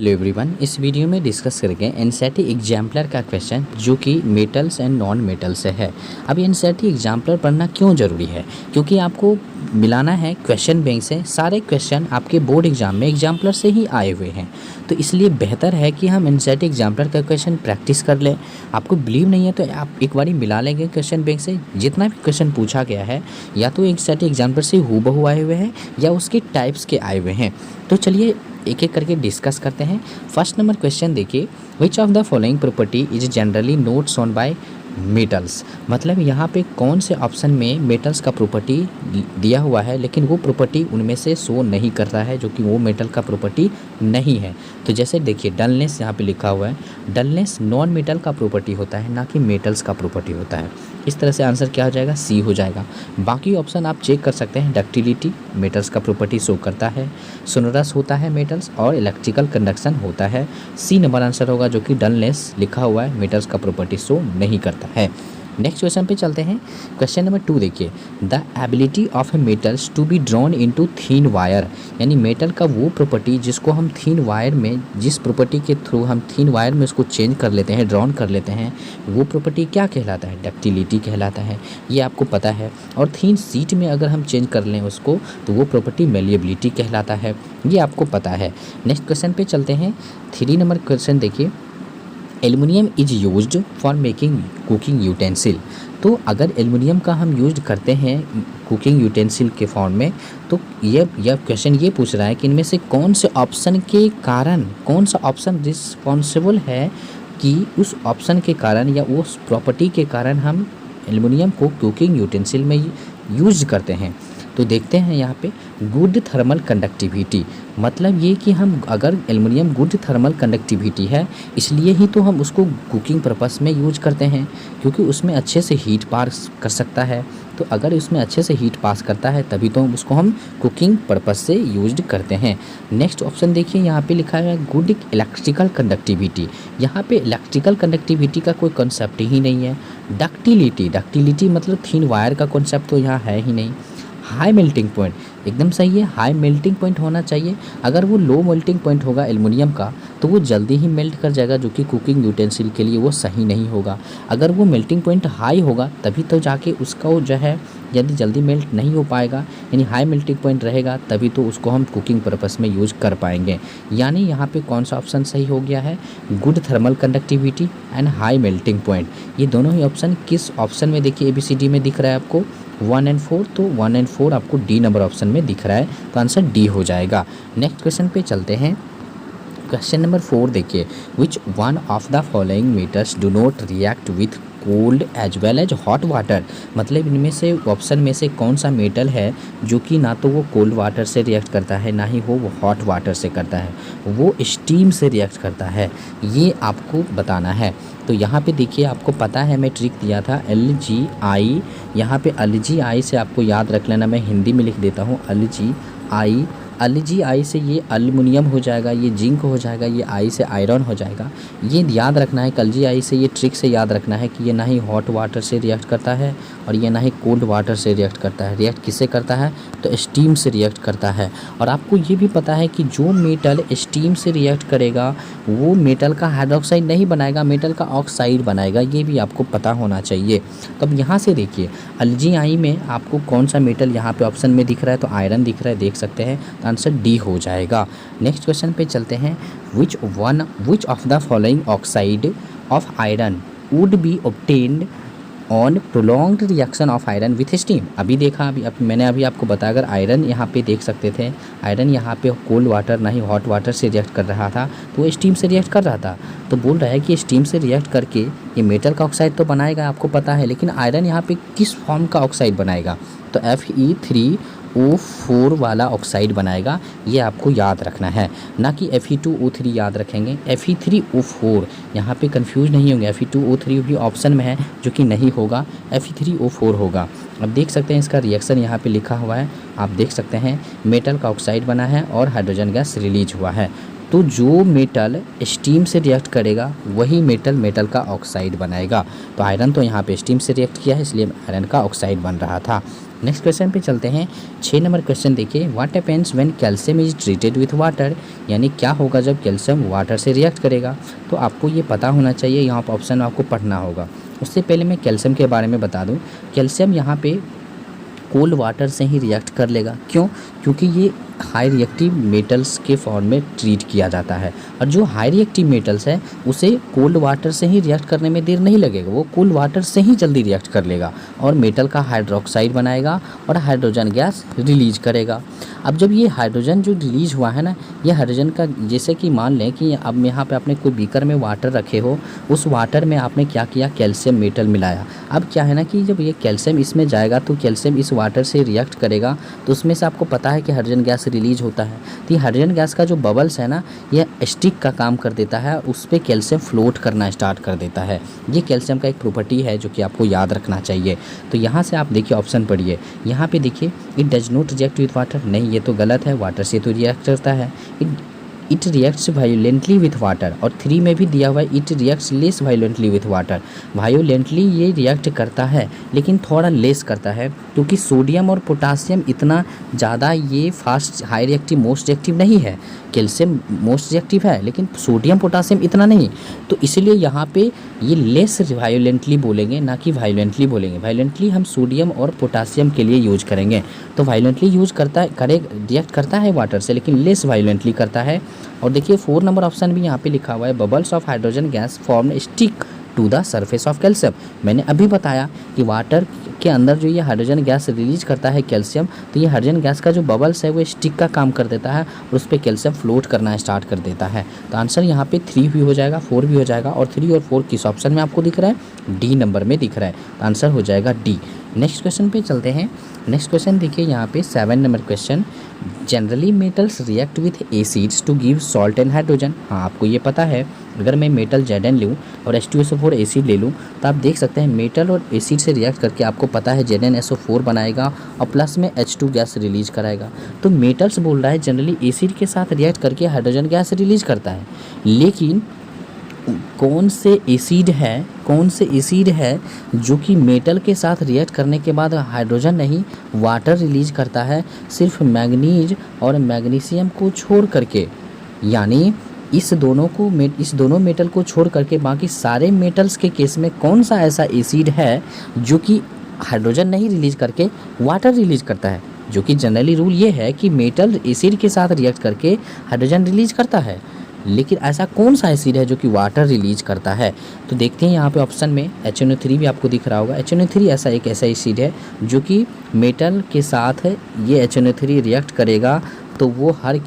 Hello everyone, इस video में discuss करेंगे एनसीईआरटी एग्जाम्पलर का क्वेश्चन जो कि मेटल्स एंड नॉन मेटल से है। अब एनसीईआरटी एग्जाम्पलर पढ़ना क्यों ज़रूरी है? क्योंकि आपको मिलाना है क्वेश्चन बैंक से। सारे क्वेश्चन आपके बोर्ड एग्जाम में एग्जाम्पलर से ही आए हुए हैं, तो इसलिए बेहतर है कि हम एनसीईआरटी एग्जाम्पलर का क्वेश्चन प्रैक्टिस कर लें। आपको बिलीव नहीं है तो आप एक बार मिला लेंगे क्वेश्चन बैंक से। जितना भी क्वेश्चन पूछा गया है या तो एनसीईआरटी एग्जाम्पलर से हूबहू आए हुए हैं या उसके टाइप्स के आए हुए हैं। तो चलिए एक एक करके डिस्कस करते हैं। फर्स्ट नंबर क्वेश्चन देखिए, विच of the following property is generally note shown by metals. मतलब यहाँ पे कौन से ऑप्शन में मेटल्स का प्रॉपर्टी दिया हुआ है लेकिन वो प्रॉपर्टी उनमें से शो नहीं करता है, जो कि वो मेटल का प्रॉपर्टी नहीं है। तो जैसे देखिए डलनेस यहाँ पे लिखा हुआ है, डलनेस नॉन मेटल का प्रॉपर्टी होता है, ना कि मेटल्स का प्रॉपर्टी होता है। इस तरह से आंसर क्या हो जाएगा? सी हो जाएगा। बाकी ऑप्शन आप चेक कर सकते हैं। डक्टिलिटी मेटल्स का प्रॉपर्टी शो करता है, सोनरस होता है मेटल्स, और इलेक्ट्रिकल कंडक्शन होता है। सी नंबर आंसर होगा, जो कि डलनेस लिखा हुआ है मेटल्स का प्रॉपर्टी शो नहीं करता है। नेक्स्ट क्वेश्चन पे चलते हैं। क्वेश्चन नंबर 2 देखिए, the ability of a metals to be drawn into thin wire. यानी मेटल का वो प्रॉपर्टी जिसको हम थीन वायर में, जिस प्रॉपर्टी के थ्रू हम थीन वायर में उसको चेंज कर लेते हैं, ड्रॉन कर लेते हैं, वो प्रॉपर्टी क्या कहलाता है? डक्टिलिटी कहलाता है। ये आपको पता है। और थीन सीट में अगर हम चेंज कर लें उसको तो वो प्रॉपर्टी मेलिएबिलिटी कहलाता है। ये आपको पता है। नेक्स्ट क्वेश्चन पे चलते हैं। 3 नंबर क्वेश्चन देखिए, aluminium is used for making cooking utensil. तो अगर एल्युमिनियम का हम यूज करते हैं कुकिंग यूटेंसिल के फॉर्म में, तो ये क्वेश्चन ये पूछ रहा है कि इनमें से कौन से ऑप्शन के कारण, कौन सा ऑप्शन रिस्पॉन्सिबल है कि उस ऑप्शन के कारण या उस प्रॉपर्टी के कारण हम एल्युमिनियम को कुकिंग यूटेंसिल में यूज करते हैं। तो देखते हैं यहाँ पे गुड थर्मल कंडक्टिविटी। मतलब ये कि हम अगर एल्युमिनियम गुड थर्मल कंडक्टिविटी है, इसलिए ही तो हम उसको कुकिंग पर्पस में यूज करते हैं, क्योंकि उसमें अच्छे से हीट पास कर सकता है। तो अगर इसमें अच्छे से हीट पास करता है तभी तो उसको हम कुकिंग पर्पस से यूज करते हैं। नेक्स्ट ऑप्शन देखिए, यहाँ पे लिखा है गुड इलेक्ट्रिकल कंडक्टिविटी। यहाँ पे इलेक्ट्रिकल कंडक्टिविटी का कोई कॉन्सेप्ट ही नहीं है। डक्टिलिटी मतलब थीन वायर का कॉन्सेप्ट तो यहाँ है ही नहीं। हाई मेल्टिंग पॉइंट एकदम सही है, हाई मेल्टिंग पॉइंट होना चाहिए। अगर वो लो मेल्टिंग पॉइंट होगा एल्युमिनियम का तो वो जल्दी ही मेल्ट कर जाएगा, जो कि कुकिंग यूटेंसिल के लिए वो सही नहीं होगा। अगर वो मेल्टिंग पॉइंट हाई होगा तभी तो जाके उसका वो जो है यदि जल्दी मेल्ट नहीं हो पाएगा, यानी हाई मेल्टिंग पॉइंट रहेगा तभी तो उसको हम कुकिंग पर्पस में यूज़ कर पाएंगे। यानी यहाँ पे कौन सा ऑप्शन सही हो गया है? Good thermal conductivity and high melting point. ये दोनों ही ऑप्शन किस ऑप्शन में देखिए ABCD में दिख रहा है आपको? 1 और 4। तो 1 और 4 आपको डी नंबर ऑप्शन में दिख रहा है, तो आंसर डी हो जाएगा। नेक्स्ट क्वेश्चन पे चलते हैं। क्वेश्चन नंबर 4 देखिए, which one of the following metals do not react with cold as well as hot water. मतलब इनमें से ऑप्शन में से कौन सा मेटल है जो कि ना तो वो कोल्ड वाटर से रिएक्ट करता है, ना ही वो हॉट वाटर से करता है, वो स्टीम से रिएक्ट करता है। ये आपको बताना है। तो यहाँ पे देखिए, आपको पता है मैं ट्रिक दिया था LGI। यहाँ पे LGI से आपको याद रख लेना, मैं हिंदी में लिख देता हूँ LGI से ये एल्युमिनियम हो जाएगा, ये जिंक हो जाएगा, ये आई से आयरन हो जाएगा। ये याद रखना है। LGI से ये ट्रिक से याद रखना है कि ये ना ही हॉट वाटर से रिएक्ट करता है और ये ना ही कोल्ड वाटर से रिएक्ट करता है। रिएक्ट किससे करता है? तो स्टीम से रिएक्ट करता है। और आपको ये भी पता है कि जो मेटल स्टीम से रिएक्ट करेगा वो मेटल का हाइड्रोक्साइड नहीं बनाएगा, मेटल का ऑक्साइड बनाएगा। ये भी आपको पता होना चाहिए। तो अब यहाँ से देखिए LGI में आपको कौन सा मेटल यहाँ पे ऑप्शन में दिख रहा है? तो आयरन दिख रहा है, देख सकते हैं। तो आंसर डी हो जाएगा। नेक्स्ट क्वेश्चन पे चलते हैं। Which of the following oxide of iron would be obtained on prolonged reaction of iron with steam. अभी देखा, मैंने आपको बताया, अगर आयरन यहाँ पे देख सकते थे, आयरन यहाँ पे कोल्ड वाटर ना ही हॉट वाटर से रिएक्ट कर रहा था, तो वो स्टीम से रिएक्ट कर रहा था। तो बोल रहा है कि स्टीम से रिएक्ट करके ये मेटल का ऑक्साइड तो बनाएगा, आपको पता है, लेकिन आयरन यहाँ पे किस फॉर्म का ऑक्साइड बनाएगा? तो Fe3O4 वाला ऑक्साइड बनाएगा। ये आपको याद रखना है, ना कि Fe2O3 याद रखेंगे। Fe3O4 यहाँ पे कंफ्यूज नहीं होंगे। Fe2O3 भी ऑप्शन में है, जो कि नहीं होगा, Fe3O4 होगा। अब देख सकते हैं इसका रिएक्शन यहाँ पे लिखा हुआ है, आप देख सकते हैं मेटल का ऑक्साइड बना है और हाइड्रोजन गैस रिलीज हुआ है। तो जो मेटल स्टीम से रिएक्ट करेगा वही मेटल का ऑक्साइड बनाएगा। तो आयरन तो यहाँ पे स्टीम से रिएक्ट किया है, इसलिए आयरन का ऑक्साइड बन रहा था। नेक्स्ट क्वेश्चन पे चलते हैं। 6 नंबर क्वेश्चन देखिए, what happens when calcium is treated with water, यानी क्या होगा जब कैल्शियम वाटर से रिएक्ट करेगा। तो आपको ये पता होना चाहिए, यहाँ पर ऑप्शन आपको पढ़ना होगा। उससे पहले मैं कैल्शियम के बारे में बता दूँ। कैल्शियम यहाँ पे कोल्ड वाटर से ही रिएक्ट कर लेगा। क्यों? क्योंकि ये हाई रिएक्टिव मेटल्स के फॉर्म में ट्रीट किया जाता है, और जो हाई रिएक्टिव मेटल्स है उसे कोल्ड वाटर से ही रिएक्ट करने में देर नहीं लगेगा, वो कोल्ड वाटर से ही जल्दी रिएक्ट कर लेगा और मेटल का हाइड्रोक्साइड बनाएगा और हाइड्रोजन गैस रिलीज करेगा। अब जब ये हाइड्रोजन जो रिलीज हुआ है ना, ये हाइड्रोजन का, जैसे कि मान लें कि अब यहाँ पे आपने कोई बीकर में वाटर रखे हो, उस वाटर में आपने क्या किया, कैल्शियम मेटल मिलाया। अब क्या है ना कि जब ये कैल्शियम इसमें जाएगा तो कैल्शियम इस वाटर से रिएक्ट करेगा, तो उसमें से आपको पता है कि हाइड्रोजन गैस रिलीज होता है। तो ये हाइड्रोजन गैस का जो बबल्स है ना, ये स्टिक का काम कर देता है, उस पर कैल्शियम फ्लोट करना स्टार्ट कर देता है। ये कैल्शियम का एक प्रॉपर्टी है जो कि आपको याद रखना चाहिए। तो यहाँ से आप देखिए ऑप्शन पढ़िए, यहाँ पे देखिए it does not react with water, नहीं ये तो गलत है, वाटर से तो रिएक्ट करता है। It reacts violently with water, और 3 में भी दिया हुआ है it reacts less violently with water. Violently ये रिएक्ट करता है लेकिन थोड़ा लेस करता है, क्योंकि सोडियम और पोटासियम इतना ज़्यादा ये fast high reactive most reactive नहीं है। कैल्शियम मोस्ट रिएक्टिव है लेकिन सोडियम पोटासियम इतना नहीं, तो इसलिए यहाँ पे ये लेस वायोलेंटली बोलेंगे, ना कि वायोलेंटली बोलेंगे। वायोलेंटली हम सोडियम और पोटासियम के लिए यूज करेंगे, तो वायोलेंटली यूज करता है, रिएक्ट करता है वाटर से लेकिन लेस वायोलेंटली करता है। और देखिए 4 नंबर ऑप्शन भी यहाँ पे लिखा हुआ है, bubbles of hydrogen gas form stick to the surface of calcium. मैंने अभी बताया कि वाटर के अंदर जो ये हाइड्रोजन गैस रिलीज करता है कैल्शियम, तो ये हाइड्रोजन गैस का जो बबल्स है वो स्टिक का काम कर देता है और उस पर कैल्शियम फ्लोट करना स्टार्ट कर देता है। तो आंसर यहाँ पे 3 भी हो जाएगा, 4 भी हो जाएगा। और 3 और 4 किस ऑप्शन में आपको दिख रहा है? डी नंबर में दिख रहा है, तो आंसर हो जाएगा डी। नेक्स्ट क्वेश्चन पे चलते हैं। नेक्स्ट क्वेश्चन देखिए यहाँ पे 7 number question, generally metals react with acids to give salt and hydrogen. हाँ, आपको ये पता है, अगर मैं मेटल Zn लूँ और H2SO4 एसिड ले लूँ तो आप देख सकते हैं मेटल और एसिड से रिएक्ट करके आपको पता है ZnSO4 बनाएगा और प्लस में H2 गैस रिलीज कराएगा। तो मेटल्स बोल रहा है जनरली एसिड के साथ रिएक्ट करके हाइड्रोजन गैस रिलीज करता है, लेकिन कौन से एसिड है जो कि मेटल के साथ रिएक्ट करने के बाद हाइड्रोजन नहीं वाटर रिलीज करता है, सिर्फ मैग्नीज और मैग्नीशियम को छोड़ करके। यानी इस दोनों मेटल को छोड़ करके बाकी सारे मेटल्स के केस में कौन सा ऐसा एसिड है जो कि हाइड्रोजन नहीं रिलीज करके वाटर रिलीज करता है। जो कि जनरली रूल ये है कि मेटल एसिड के साथ रिएक्ट करके हाइड्रोजन रिलीज करता है, लेकिन ऐसा कौन सा एसिड है जो कि वाटर रिलीज करता है। तो देखते हैं यहाँ पे ऑप्शन में HNO3 भी आपको दिख रहा होगा। HNO3 एक ऐसा एसिड है जो कि मेटल के साथ ये HNO3 रिएक्ट करेगा तो वो हर एक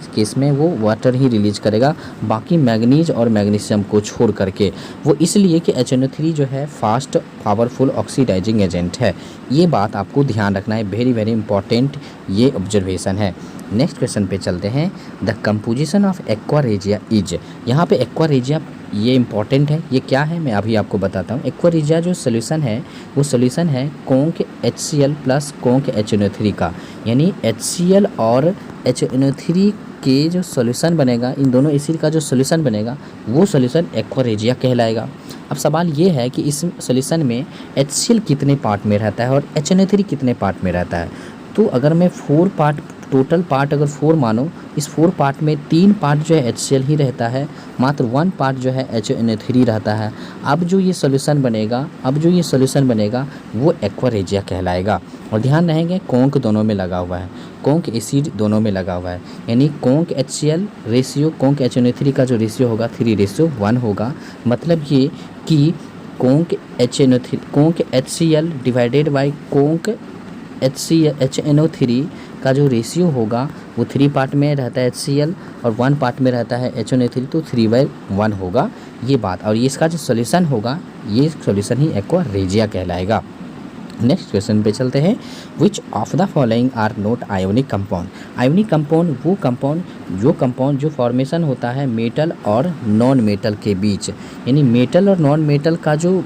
केस में वो वाटर ही रिलीज करेगा, बाकी मैग्नीज और मैग्नीशियम को छोड़ करके। वो इसलिए कि HNO3 जो है फास्ट पावरफुल ऑक्सीडाइजिंग एजेंट है। ये बात आपको ध्यान रखना है, वेरी वेरी इंपॉर्टेंट ये ऑब्जर्वेशन है। नेक्स्ट क्वेश्चन पे चलते हैं। The composition of aqua regia is, यहाँ पे एक्वा रेजिया ये इंपॉर्टेंट है। ये क्या है मैं अभी आपको बताता हूँ। एक्वा रेजिया जो सोल्यूशन है वो सोल्यूशन है कोंक HCl प्लस कोंक HNO3 का, यानी HCl और HNO3 के जो सोल्यूशन बनेगा, इन दोनों एसिड का जो सोल्यूशन बनेगा वो सोल्यूशन एक्वा रेजिया कहलाएगा। अब सवाल ये है कि इस सोल्यूशन में HCl कितने पार्ट में रहता है और HNO3 कितने पार्ट में रहता है। तो अगर मैं 4 पार्ट, टोटल पार्ट अगर 4 मानो, इस 4 पार्ट में 3 पार्ट जो है HCl ही रहता है, मात्र 1 पार्ट जो है HNO3 रहता है। अब जो ये सोल्यूशन बनेगा वो एक्वा रेजिया कहलाएगा। और ध्यान रहेंगे कोंक दोनों में लगा हुआ है, कोंक एसिड दोनों में लगा हुआ है, यानी कोंक HCl रेशियो कोंक HNO3 का जो रेशियो होगा 3:1 होगा। मतलब ये कि कोंक HCl डिवाइडेड बाई कोंक HNO3 का जो रेशियो होगा वो 3 पार्ट में रहता है HCl और 1 पार्ट में रहता है HNO3, तो 3/1 होगा ये बात। और ये इसका जो सोल्यूशन होगा ये सोल्यूशन ही एक्वा रेजिया कहलाएगा। नेक्स्ट क्वेश्चन पे चलते हैं। Which of the following are not ionic compound. Ionic compound वो कंपाउंड जो फॉर्मेशन होता है मेटल और नॉन मेटल के बीच, यानी मेटल और नॉन मेटल का जो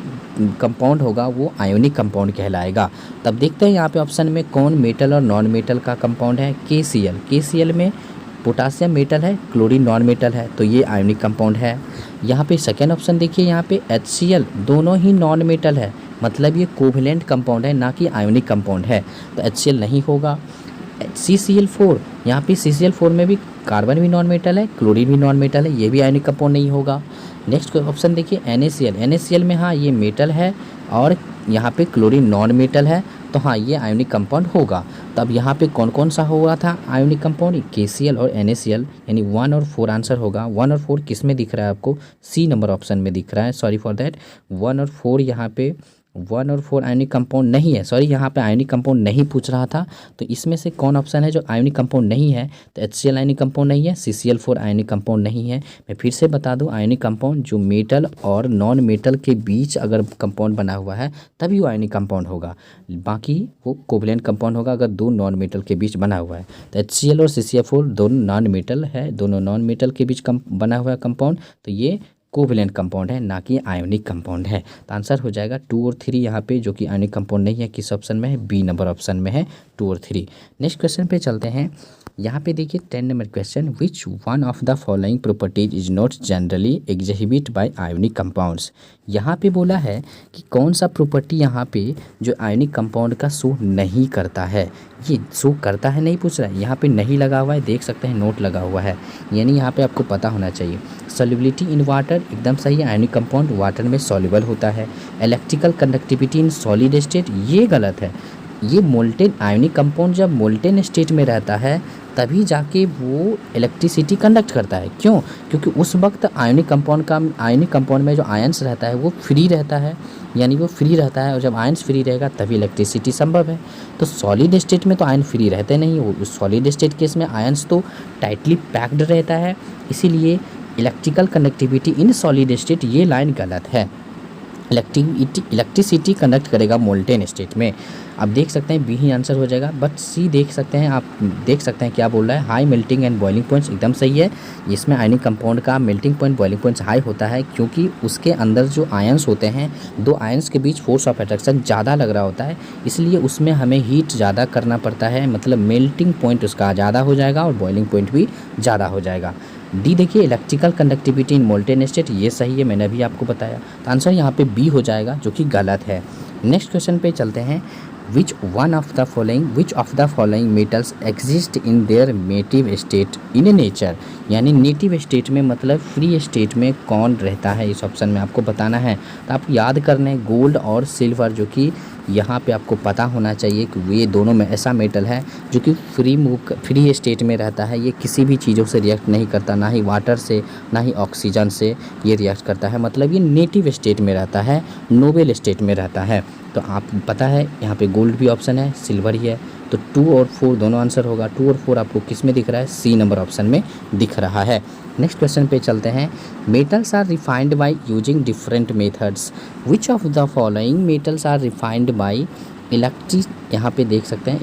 कंपाउंड होगा वो आयोनिक कंपाउंड कहलाएगा। तब देखते हैं यहाँ पे ऑप्शन में कौन मेटल और नॉन मेटल का कंपाउंड है। KCl में पोटासियम मेटल है, क्लोरीन नॉन मेटल है, तो ये आयोनिक कंपाउंड है। यहाँ पे सेकेंड ऑप्शन देखिए, यहाँ पे HCl दोनों ही नॉन मेटल है, मतलब ये कोवेलेंट कंपाउंड है, ना कि आयोनिक कंपाउंड है। तो HCl नहीं होगा। CCl4, यहाँ पे CCl4 में भी कार्बन भी नॉन मेटल है, क्लोरीन भी नॉन मेटल है, ये भी आयोनिक कंपाउंड नहीं होगा। नेक्स्ट ऑप्शन देखिए NaCl। NaCl में हाँ ये मेटल है और यहाँ पे क्लोरीन नॉन मेटल है, तो हाँ ये आयोनिक कंपाउंड होगा। तो अब यहाँ पे कौन कौन सा हुआ था आयोनिक कंपाउंड? KCl और NaCl, यानी 1 और 4 आंसर होगा। 1 और 4 किस में दिख रहा है आपको? C नंबर ऑप्शन में दिख रहा है, सॉरी फॉर दैट। 1 और 4 यहाँ पे 1 और 4 आयोनिक कंपाउंड नहीं है, सॉरी यहाँ पे आयोनिक कंपाउंड नहीं पूछ रहा था। तो इसमें से कौन ऑप्शन है जो आयोनिक कंपाउंड नहीं है? तो HCl आयोनिक कंपाउंड नहीं है, CCl4 आयोनिक कंपाउंड नहीं है। मैं फिर से बता दूं, आयोनिक कंपाउंड जो मेटल और नॉन मेटल के बीच अगर कंपाउंड बना हुआ है तभी वो आयोनिक कंपाउंड होगा, बाकी वो कोवेलेंट कंपाउंड होगा अगर दो नॉन मेटल के बीच बना हुआ है। तो HCl और CCl4 दोनों नॉन मेटल है, दोनों नॉन मेटल के बीच बना हुआ है कंपाउंड, तो ये कोवेलेंट कंपाउंड है, ना कि आयोनिक कंपाउंड है। तो आंसर हो जाएगा 2 और 3 यहाँ पे, जो कि आयोनिक कंपाउंड नहीं है, किस ऑप्शन में है? B नंबर ऑप्शन में है 2 और 3। नेक्स्ट क्वेश्चन पे चलते हैं। यहाँ पे देखिए 10 number question, which one of the following properties is not generally exhibit by ionic compounds. यहाँ पे बोला है कि कौन सा प्रॉपर्टी यहाँ पे जो आयोनिक कंपाउंड का शो नहीं करता है। ये शो करता है नहीं पूछ रहा है, यहाँ पे नहीं लगा हुआ है, देख सकते हैं नोट लगा हुआ है, यानी यहाँ पे आपको पता होना चाहिए। सॉल्युबिलिटी इन वाटर एकदम सही है, आयोनिक कंपाउंड वाटर में सॉल्युबल होता है। Electrical conductivity in solid state, ये गलत है। ये मोल्टेन आयोनिक कंपाउंड जब मोल्टेन स्टेट में रहता है तभी जाके वो इलेक्ट्रिसिटी कंडक्ट करता है। क्यों? क्योंकि उस वक्त आयोनिक कंपाउंड में जो आयंस रहता है वो फ्री रहता है, यानी वो फ्री रहता है, और जब आयंस फ्री रहेगा तभी इलेक्ट्रिसिटी संभव है। तो सॉलिड स्टेट में तो आयन फ्री रहते नहीं, वो सॉलिड स्टेट केस में आयंस तो टाइटली पैक्ड रहता है, इसीलिए electrical connectivity in solid state ये लाइन गलत है। इलेक्ट्रिसिटी कंडक्ट करेगा मोल्टेन स्टेट में। आप देख सकते हैं बी ही आंसर हो जाएगा, बट सी देख सकते हैं, आप देख सकते हैं क्या बोल रहा है, high melting and boiling points एकदम सही है। इसमें आयनिक कंपाउंड का melting point boiling points high होता है, क्योंकि उसके अंदर जो आयंस होते हैं, दो आयंस के बीच फोर्स ऑफ अट्रैक्शन ज़्यादा लग रहा होता है, इसलिए उसमें हमें हीट ज़्यादा करना पड़ता है, मतलब मेल्टिंग पॉइंट उसका ज़्यादा हो जाएगा और बॉइलिंग पॉइंट भी ज़्यादा हो जाएगा। डी देखिए इलेक्ट्रिकल कंडक्टिविटी इन मोल्टेन स्टेट, ये सही है, मैंने अभी आपको बताया। तो आंसर यहाँ पे बी हो जाएगा, जो कि गलत है। नेक्स्ट क्वेश्चन पे चलते हैं। Which of the following metals exist in their native state in nature, यानी नेटिव स्टेट में मतलब फ्री स्टेट में कौन रहता है, इस ऑप्शन में आपको बताना है। तो आप याद करने गोल्ड और सिल्वर, जो कि यहाँ पे आपको पता होना चाहिए कि ये दोनों में ऐसा मेटल है जो कि फ्री स्टेट में रहता है, ये किसी भी चीज़ों से रिएक्ट नहीं करता, ना ही वाटर से ना ही ऑक्सीजन से ये रिएक्ट करता है, मतलब ये नेटिव स्टेट में रहता है, नोबल स्टेट में रहता है। तो आप पता है यहाँ पे गोल्ड भी ऑप्शन है, सिल्वर ही है, तो 2 और 4 दोनों आंसर होगा। 2 और 4 आपको किस में दिख रहा है? सी नंबर ऑप्शन में दिख रहा है। नेक्स्ट क्वेश्चन पे चलते हैं। Metals are refined by using different methods, which of the following metals are refined by यहाँ पे देख सकते हैं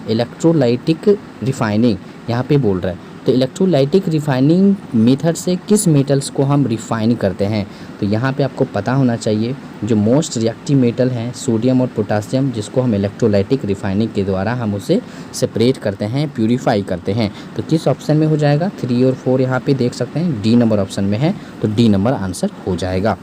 इलेक्ट्रोलाइटिक रिफाइनिंग यहाँ पे बोल रहा है। तो इलेक्ट्रोलाइटिक रिफाइनिंग मेथड से किस मेटल्स को हम रिफाइन करते हैं? तो यहाँ पे आपको पता होना चाहिए जो मोस्ट रिएक्टिव मेटल हैं सोडियम और पोटासियम, जिसको हम इलेक्ट्रोलाइटिक रिफाइनिंग के द्वारा हम उसे सेपरेट करते हैं, प्यूरिफाई करते हैं। तो किस ऑप्शन में हो जाएगा? 3 और 4 यहाँ पे देख सकते हैं, डी नंबर ऑप्शन में है, तो डी नंबर आंसर हो जाएगा।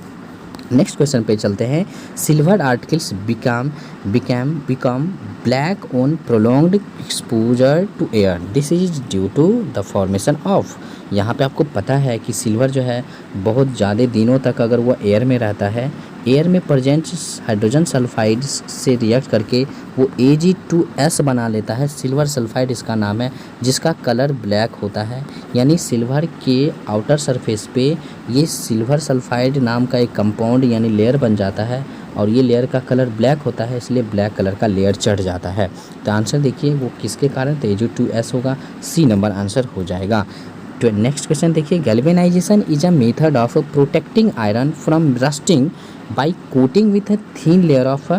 नेक्स्ट क्वेश्चन पे चलते हैं। Silver articles become black on prolonged exposure to air, this is due to the formation of. यहाँ पे आपको पता है कि सिल्वर जो है बहुत ज़्यादा दिनों तक अगर वो एयर में रहता है, एयर में प्रेजेंट हाइड्रोजन सल्फाइड से रिएक्ट करके वो Ag2S बना लेता है, सिल्वर सल्फाइड इसका नाम है, जिसका कलर ब्लैक होता है। यानी सिल्वर के आउटर सरफेस पे ये सिल्वर सल्फाइड नाम का एक कंपाउंड यानी लेयर बन जाता है, और ये लेयर का कलर ब्लैक होता है, इसलिए ब्लैक कलर का लेयर चढ़ जाता है। तो आंसर देखिए वो किसके कारण? तो Ag2S होगा, सी नंबर आंसर हो जाएगा। तो नेक्स्ट क्वेश्चन देखिए। Galvanisation is a method of protecting iron from rusting by coating with a thin layer of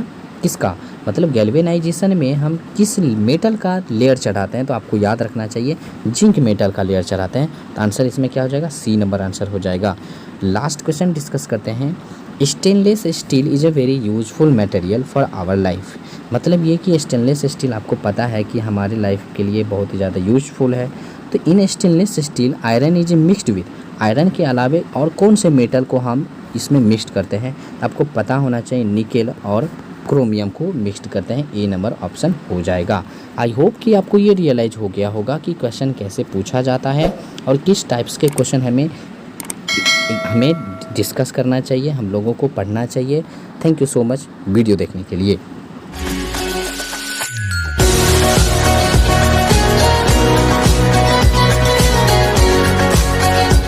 किसका, मतलब गैल्वेनाइजेशन में हम किस मेटल का लेयर चढ़ाते हैं? तो आपको याद रखना चाहिए जिंक मेटल का लेयर चढ़ाते हैं। तो आंसर इसमें क्या हो जाएगा? सी नंबर आंसर हो जाएगा। लास्ट क्वेश्चन डिस्कस करते हैं। Stainless steel is a very useful material for our life, मतलब ये कि स्टेनलेस स्टील आपको पता है कि हमारी लाइफ के लिए बहुत ही ज़्यादा यूजफुल है। तो in stainless steel iron is mixed with, iron के अलावे और कौन से मेटल को हम इसमें मिक्स्ड करते हैं। आपको पता होना चाहिए निकेल और क्रोमियम को मिक्स्ड करते हैं, ए नंबर ऑप्शन हो जाएगा। आई होप कि आपको ये रियलाइज हो गया होगा कि क्वेश्चन कैसे पूछा जाता है और किस टाइप्स के क्वेश्चन हमें डिस्कस करना चाहिए, हम लोगों को पढ़ना चाहिए। Thank you so much video देखने के लिए।